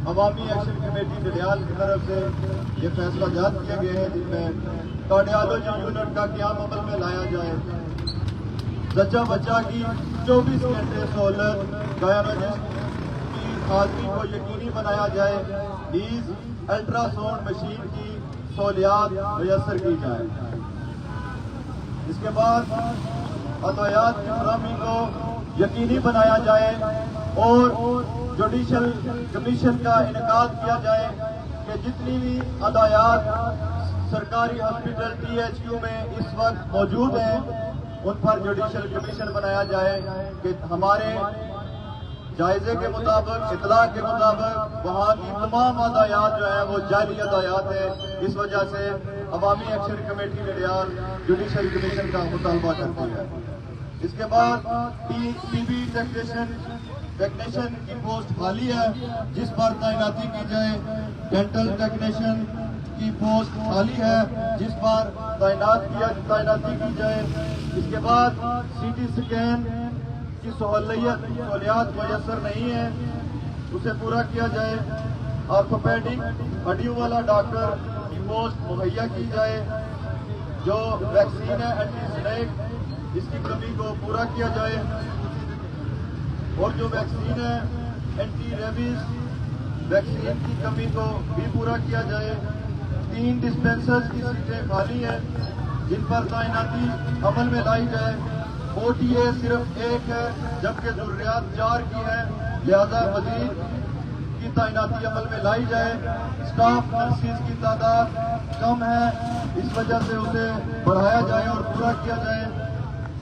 عوامی action committee Dadyal کی طرف سے یہ فیصلہ جات کیے گئے ہیں جن میں کارڈیالوجی یونٹ کا قیام عمل میں لایا جائے، زچہ بچہ کی 24 گھنٹے سہولت، گائنالوجسٹ کی حاضری کو یقینی بنایا جائے، نیز الٹرا ساؤنڈ مشین کی سہولیات میسر کی جائے۔ اس کے بعد ادویات کی فراہمی کو یقینی بنایا جائے اور جوڈیشل کمیشن کا انعقاد کیا جائے کہ جتنی بھی ادویات سرکاری ہاسپٹل THQ میں اس وقت موجود ہیں ان پر جوڈیشل کمیشن بنایا جائے کہ ہمارے جائزے کے مطابق، اطلاع کے مطابق وہاں کی تمام ادویات جو ہیں وہ جعلی ادویات ہیں۔ اس وجہ سے عوامی action committee Dadyal judicial commission کا مطالبہ کرتی ہے۔ اس کے بعد TB ٹیکنیشین کی پوسٹ خالی ہے جس پر تعیناتی کی جائے، ڈینٹل ٹیکنیشین کی پوسٹ خالی ہے جس پر تعیناتی کی جائے۔ اس کے بعد CT اسکین کی سہولیات میسر نہیں ہے، اسے پورا کیا جائے۔ آرتھوپیڈک ہڈیوں والا ڈاکٹر کی پوسٹ مہیا کی جائے۔ جو ویکسین ہے اینٹی سنیک، اس کی کمی کو پورا کیا جائے، اور جو ویکسین ہے اینٹی ریبیز ویکسین کی کمی کو بھی پورا کیا جائے۔ 3 ڈسپینسرز کی سیٹیں خالی ہیں جن پر تعیناتی عمل میں لائی جائے۔ OTA صرف 1 ہے جبکہ ضروریات 4 کی ہے، لہذا مزید کی تعیناتی عمل میں لائی جائے۔ اسٹاف نرسز کی تعداد کم ہے، اس وجہ سے اسے بڑھایا جائے اور پورا کیا جائے۔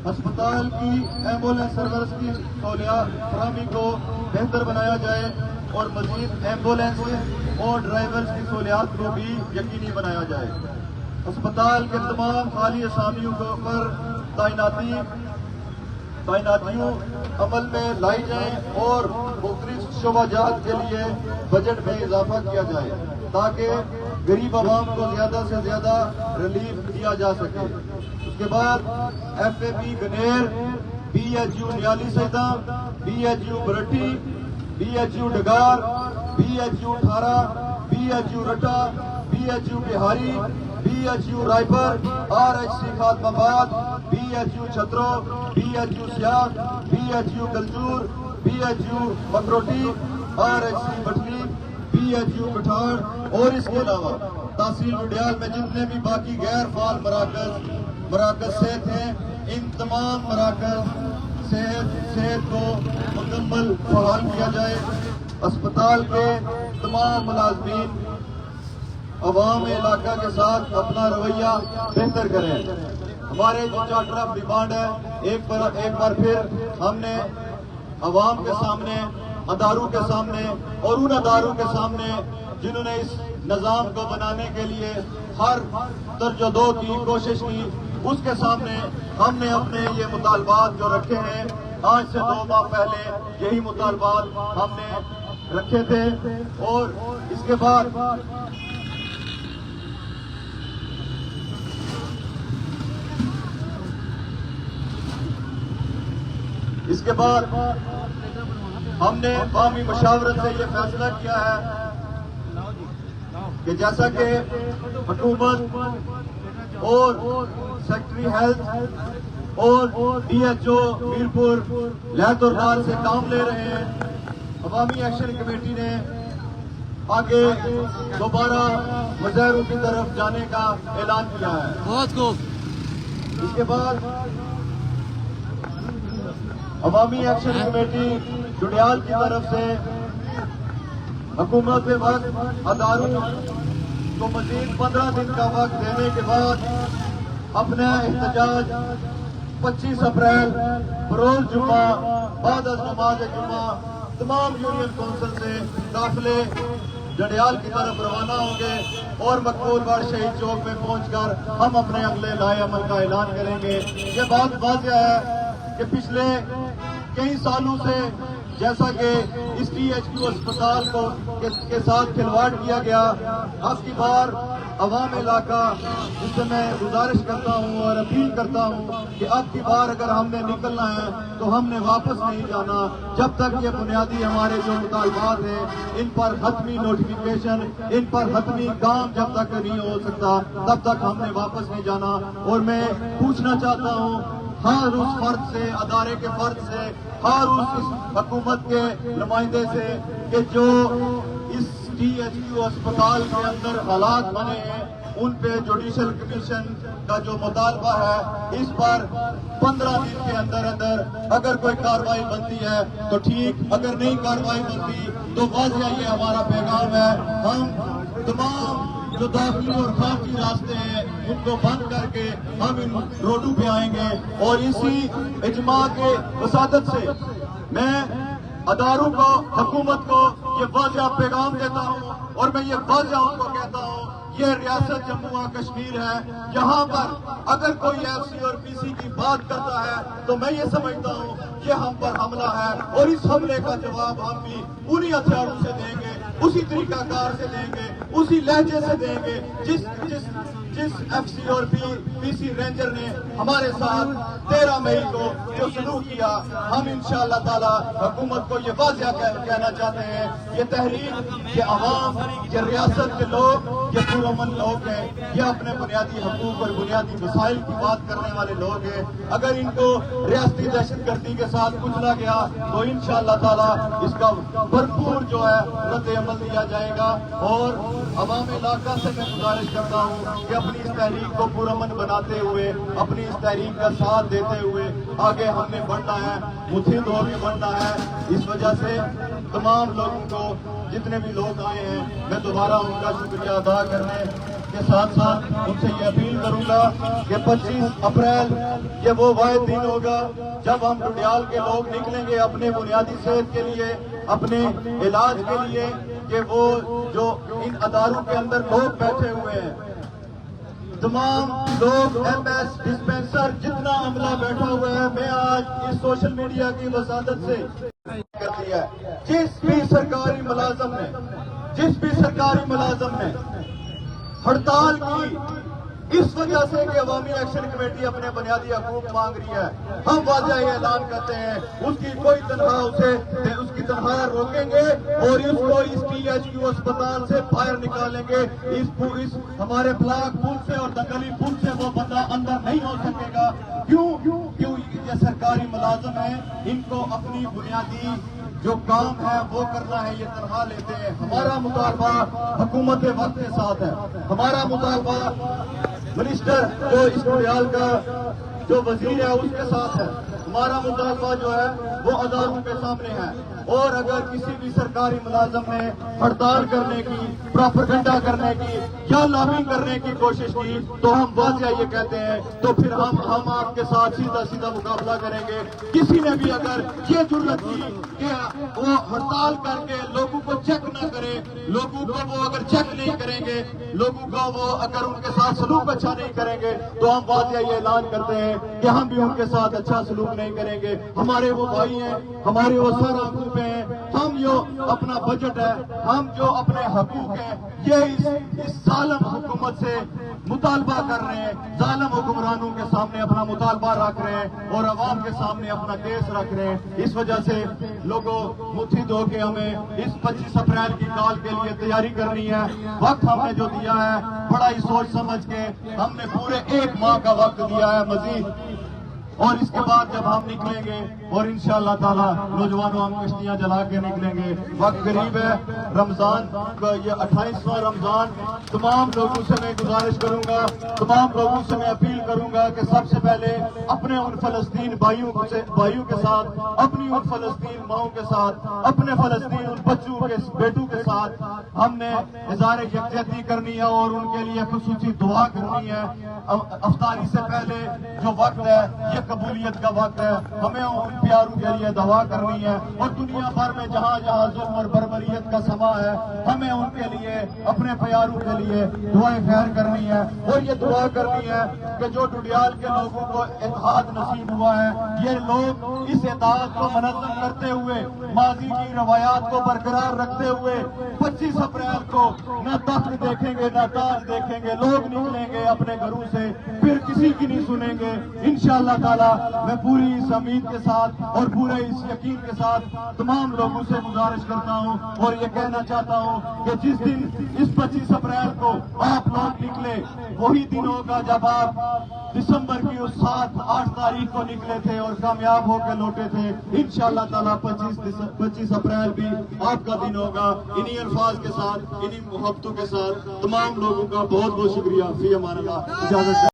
ہسپتال کی ایمبولینس سروس کی سہولیات فراہمی کو بہتر بنایا جائے اور مزید ایمبولینس اور ڈرائیورز کی سہولیات کو بھی یقینی بنایا جائے۔ ہسپتال کے تمام خالی اسامیوں پر تعیناتیوں عمل میں لائی جائیں اور مختلف شعبہ جات کے لیے بجٹ میں اضافہ کیا جائے تاکہ غریب عوام کو زیادہ سے زیادہ ریلیف دیا جا سکے۔ اس کے بعد FAP گنیر، BHU نیالی سیدہ، BHU Bertie, BHU ڈگار، BHU ٹھارا، BHU رٹا، BHU Bihari, BHU رائپر، RHC خاتم آباد، BHU چھترو، BHU سیاگ، BHU گلجور، BHU مکروٹی، RHC Batley, BHU پٹھاڑ، اور اس کے علاوہ تحصیل ڈڈیال میں جتنے بھی باقی غیر فعال مراکز صحت ہیں، ان تمام مراکز صحت کو مکمل فعال کیا جائے۔ اسپتال کے تمام ملازمین عوام علاقہ کے ساتھ اپنا رویہ بہتر کریں۔ ہمارے جو چارٹر آف ڈیمانڈ ہے، ایک بار پھر ہم نے عوام کے سامنے، اداروں کے سامنے اور ان اداروں کے سامنے جنہوں نے اس نظام کو بنانے کے لیے ہر درجہ کی کوشش کی، اس کے سامنے ہم نے اپنے یہ مطالبات جو رکھے ہیں، آج سے 2 ماہ پہلے یہی مطالبات ہم نے رکھے تھے، اور اس کے بعد ہم نے عوامی مشاورت سے یہ فیصلہ کیا ہے کہ جیسا کہ حکومت اور سیکٹری ہیلتھ اور DHO میرپور لہت اور نال سے کام لے رہے ہیں، عوامی ایکشن کمیٹی نے آگے دوبارہ مظاہروں کی طرف جانے کا اعلان کیا ہے۔ اس کے بعد عوامی ایکشن کمیٹی ڈڈیال کی طرف سے حکومت وقت اداروں کو مزید 15 دن کا وقت دینے کے بعد اپنا احتجاج 25 اپریل بروز جمعہ بعد از نماز جمعہ تمام یونین کونسل سے قافلے ڈڈیال کی طرف روانہ ہوں گے اور مقبول باڑ شہید چوک میں پہنچ کر ہم اپنے اگلے لائے عمل کا اعلان کریں گے۔ یہ بات واضح ہے کہ پچھلے کئی سالوں سے جیسا کہ اس THQ اسپتال کے ساتھ کھلواڑ کیا گیا، اب کی بار عوام علاقہ جس سے میں گزارش کرتا ہوں اور اپیل کرتا ہوں کہ اب کی بار اگر ہم نے نکلنا ہے تو ہم نے واپس نہیں جانا جب تک یہ بنیادی ہمارے جو مطالبات ہیں ان پر حتمی نوٹیفیکیشن، ان پر حتمی کام جب تک نہیں ہو سکتا تب تک ہم نے واپس نہیں جانا۔ اور میں پوچھنا چاہتا ہوں ہر اس فرد سے، ادارے کے فرد سے، ہر اس حکومت کے نمائندے سے کہ جو اس THQ اسپتال کے اندر حالات بنے ہیں ان پہ جوڈیشل کمیشن کا جو مطالبہ ہے اس پر 15 دن کے اندر اندر اگر کوئی کارروائی بنتی ہے تو ٹھیک، اگر نہیں کارروائی بنتی تو واضح یہ ہمارا پیغام ہے، ہم تمام جو داخلی اور خارجی راستے ہیں ان کو بند کر کے ہم ان روڈوں پہ آئیں گے۔ اور اسی اجماع کے وساطت سے میں اداروں کو، حکومت کو یہ واضح پیغام دیتا ہوں اور میں یہ واضح ان کو کہتا ہوں یہ ریاست جموں و کشمیر ہے، یہاں پر اگر کوئی FC اور PC کی بات کرتا ہے تو میں یہ سمجھتا ہوں یہ ہم پر حملہ ہے اور اس حملے کا جواب ہم بھی انہی ہتھیاروں سے دیں گے، اسی طریقہ کار سے دیں گے، اسی لہجے سے دیں گے جس FC اور PC رینجر نے ہمارے ساتھ 13 مئی کو جو سلوک کیا۔ ہم انشاءاللہ تعالی حکومت کو یہ واضح کہنا چاہتے ہیں یہ تحریک، یہ عوام، یہ ریاست کے لوگ، یہ پرامن لوگ ہیں، یہ اپنے بنیادی حقوق اور بنیادی مسائل کی بات کرنے والے لوگ ہیں۔ اگر ان کو ریاستی دہشت گردی کے ساتھ کچلا گیا تو انشاءاللہ تعالی اس کا بھرپور جو ہے رد عمل دیا جائے گا۔ اور عوام علاقہ سے میں گزارش کرتا ہوں کہ اپنی اس تحریک کو پرامن بناتے ہوئے، اپنی اس تحریک کا ساتھ دیتے ہوئے آگے ہم نے بڑھنا ہے، متحد ہو کے بڑھنا ہے۔ اس وجہ سے تمام لوگوں کو، جتنے بھی لوگ آئے ہیں، میں دوبارہ ان کا شکریہ ادا کرنے کے ساتھ ساتھ ان سے یہ اپیل کروں گا کہ 25 اپریل یہ وہ واحد دن ہوگا جب ہم ڈڈیال کے لوگ نکلیں گے اپنے بنیادی صحت کے لیے، اپنے علاج کے لیے، کہ وہ جو ان اداروں کے اندر لوگ بیٹھے ہوئے ہیں، تمام لوگ MS ڈسپینسر جتنا عملہ بیٹھا ہوا ہے، میں آج اس سوشل میڈیا کی وساطت سے کر دیا ہے جس بھی سرکاری ملازم نے ہڑتال کی اس وجہ سے کہ عوامی ایکشن کمیٹی اپنے بنیادی حقوق مانگ رہی ہے، ہم واضح یہ اعلان کرتے ہیں اس کی کوئی تنخواہ اس کی تنخواہ روکیں گے اور اس کو اس THQ اسپتال سے باہر نکالیں گے۔ اس ہمارے بلاک پل سے اور دنگلی پل سے وہ بندہ اندر نہیں ہو سکے گا۔ کیوں یہ سرکاری ملازم ہیں، ان کو اپنی بنیادی جو کام ہے وہ کرنا ہے، یہ تنخواہ لیتے ہیں۔ ہمارا مطالبہ حکومت وقت کے ساتھ ہے، ہمارا مطالبہ منسٹر جو اس ڈڈیال کا جو وزیر ہے اس کے ساتھ ہے، ہمارا مطالبہ جو ہے وہ اداروں کے سامنے ہے۔ اور اگر کسی بھی سرکاری ملازم نے ہڑتال کرنے کی، پروپیگنڈا کرنے کی یا لابنگ کرنے کی کوشش کی تو ہم واضح یہ کہتے ہیں تو پھر ہم آپ کے ساتھ سیدھا مقابلہ کریں گے۔ کسی نے بھی اگر یہ جرأت کی کہ وہ ہڑتال کر کے لوگوں کو چیک نہ کرے، لوگوں کو وہ اگر چیک نہیں کریں گے، لوگوں کو وہ اگر ان کے ساتھ سلوک اچھا نہیں کریں گے تو ہم واضح یہ اعلان کرتے ہیں کہ ہم بھی ان کے ساتھ اچھا سلوک نہیں کریں گے۔ ہمارے وہ بھائی ہیں، ہمارے وہ سارا گروپ ہیں، ہم جو اپنا بجٹ ہے، ہم جو اپنے حقوق ہیں، یہ اس ظالم حکومت سے مطالبہ کر رہے ہیں، ظالم حکمرانوں کے سامنے اپنا مطالبہ رکھ رہے ہیں اور عوام کے سامنے اپنا کیس رکھ رہے ہیں۔ اس وجہ سے لوگوں متحد ہو کے ہمیں اس 25 اپریل کی کال کے لیے تیاری کرنی ہے۔ وقت ہم نے جو دیا ہے بڑا ہی سوچ سمجھ کے ہم نے پورے 1 ماہ کا وقت دیا ہے مزید، اور اس کے بعد جب ہم نکلیں گے اور انشاءاللہ تعالی نوجوانوں ہم کشتیاں جلا کے نکلیں گے۔ وقت قریب ہے، رمضان کا یہ 28واں رمضان۔ تمام لوگوں سے میں گزارش کروں گا، تمام لوگوں سے میں اپیل کروں گا کہ سب سے پہلے اپنے ان فلسطین بھائیوں کے ساتھ، اپنی ان فلسطین ماؤں کے ساتھ، اپنے فلسطین ان بچوں کے بیٹوں کے ساتھ ہم نے اظہار یکجہتی کرنی ہے اور ان کے لیے خصوصی دعا کرنی ہے۔ افطاری سے پہلے جو وقت ہے یہ قبولیت کا وقت ہے، ہمیں ان پیاروں کے لیے دعا کرنی ہے اور دنیا بھر میں جہاں جہاں ظلم اور بربریت کا سما ہے ہمیں ان کے لیے اپنے پیاروں کے لیے دعائیں خیر کرنی ہے اور یہ دعا کرنی ہے کہ جو ڈڈیال کے لوگوں کو اتحاد نصیب ہوا ہے، یہ لوگ اس اتحاد کو منظم کرتے ہوئے، ماضی کی روایات کو برقرار رکھتے ہوئے 25 اپریل کو نہ تخت دیکھیں گے نہ تاج دیکھیں گے، لوگ نکلیں گے اپنے گھروں سے، پھر کسی کی نہیں سنیں گے انشاءاللہ تعالی۔ میں پوری اس امید کے ساتھ اور پورے اس یقین کے ساتھ تمام لوگوں سے گزارش کرتا ہوں اور یہ کہنا چاہتا ہوں کہ جس دن اس 25 اپریل کو آپ لوگ نکلے، وہی دن ہوگا جب آپ دسمبر کی اس 7-8 تاریخ کو نکلے تھے اور کامیاب ہو کے لوٹے تھے۔ انشاءاللہ تعالیٰ 25 اپریل بھی آپ کا دن ہوگا۔ انہی الفاظ کے ساتھ، انہی محبتوں کے ساتھ تمام لوگوں کا بہت بہت شکریہ۔ فی امان اللہ، اجازت